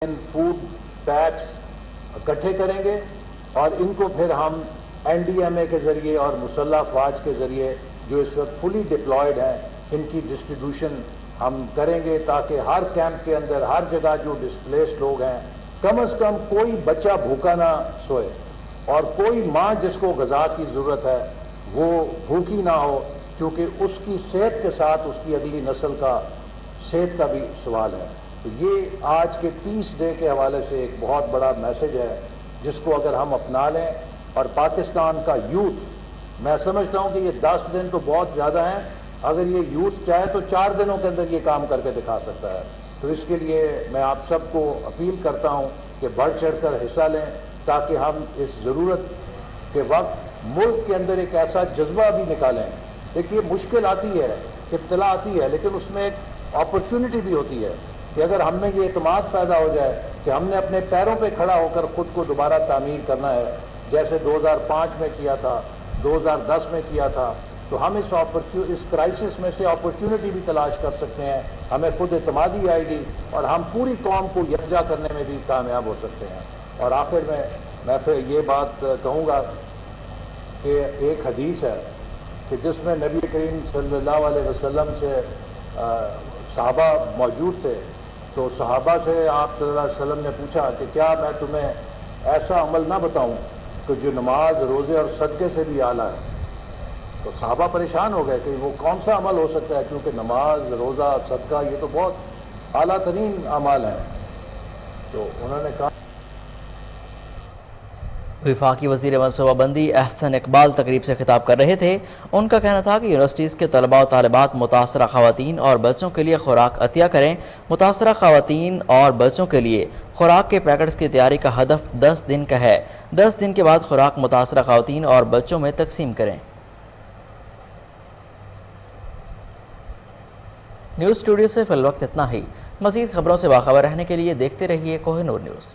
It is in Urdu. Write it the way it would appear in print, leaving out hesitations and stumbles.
فوڈ پیکس اکٹھے کریں گے اور ان کو پھر ہم این ڈی ایم اے کے ذریعے اور مسلح افواج کے ذریعے جو اس وقت فلی ڈپلائیڈ ہیں ان کی ڈسٹریبیوشن ہم کریں گے تاکہ ہر کیمپ کے اندر ہر جگہ جو ڈسپلیس لوگ ہیں کم از کم کوئی بچہ بھوکا نہ سوئے اور کوئی ماں جس کو غذا کی ضرورت ہے وہ بھوکی نہ ہو، کیونکہ اس کی صحت کے ساتھ اس کی اگلی نسل کا صحت کا بھی سوال ہے۔ تو یہ آج کے پیس ڈے کے حوالے سے ایک بہت بڑا میسج ہے جس کو اگر ہم اپنا لیں، اور پاکستان کا یوتھ، میں سمجھتا ہوں کہ یہ 10 دن تو بہت زیادہ ہیں، اگر یہ یوتھ چاہے تو 4 دنوں کے اندر یہ کام کر کے دکھا سکتا ہے۔ تو اس کے لیے میں آپ سب کو اپیل کرتا ہوں کہ بڑھ چڑھ کر حصہ لیں تاکہ ہم اس ضرورت کے وقت ملک کے اندر ایک ایسا جذبہ بھی نکالیں۔ دیکھیے مشکل آتی ہے، ابتلا آتی ہے، لیکن اس میں ایک اپرچونٹی بھی ہوتی ہے کہ اگر ہم میں یہ اعتماد پیدا ہو جائے کہ ہم نے اپنے پیروں پہ کھڑا ہو کر خود کو دوبارہ تعمیر کرنا ہے، جیسے 2005 میں کیا تھا، 2010 میں کیا تھا، تو ہم اس کرائسس میں سے اپرچونٹی بھی تلاش کر سکتے ہیں، ہمیں خود اعتمادی آئے گی اور ہم پوری قوم کو یکجا کرنے میں بھی کامیاب ہو سکتے ہیں۔ اور آخر میں پھر یہ بات کہوں گا کہ ایک حدیث ہے کہ جس میں نبی کریم صلی اللہ علیہ وسلم سے صحابہ موجود تھے، تو صحابہ سے آپ صلی اللہ علیہ وسلم نے پوچھا کہ کیا میں تمہیں ایسا عمل نہ بتاؤں کہ جو نماز، روزے اور صدقے سے بھی اعلیٰ ہے؟ تو صحابہ پریشان ہو گئے کہ وہ کون سا عمل ہو سکتا ہے، کیونکہ نماز، روزہ، صدقہ یہ تو بہت اعلیٰ ترین اعمال ہیں۔ تو انہوں نے کہا وفاقی وزیر منصوبہ بندی احسن اقبال تقریب سے خطاب کر رہے تھے۔ ان کا کہنا تھا کہ یونیورسٹیز کے طلباء و طالبات متاثرہ خواتین اور بچوں کے لیے خوراک عطیہ کریں۔ متاثرہ خواتین اور بچوں کے لیے خوراک کے پیکٹس کی تیاری کا ہدف 10 دن کا ہے۔ 10 دن کے بعد خوراک متاثرہ خواتین اور بچوں میں تقسیم کریں۔ نیوز اسٹوڈیو سے فی الوقت اتنا ہی۔ مزید خبروں سے باخبر رہنے کے لیے دیکھتے رہیے کوہ نور نیوز۔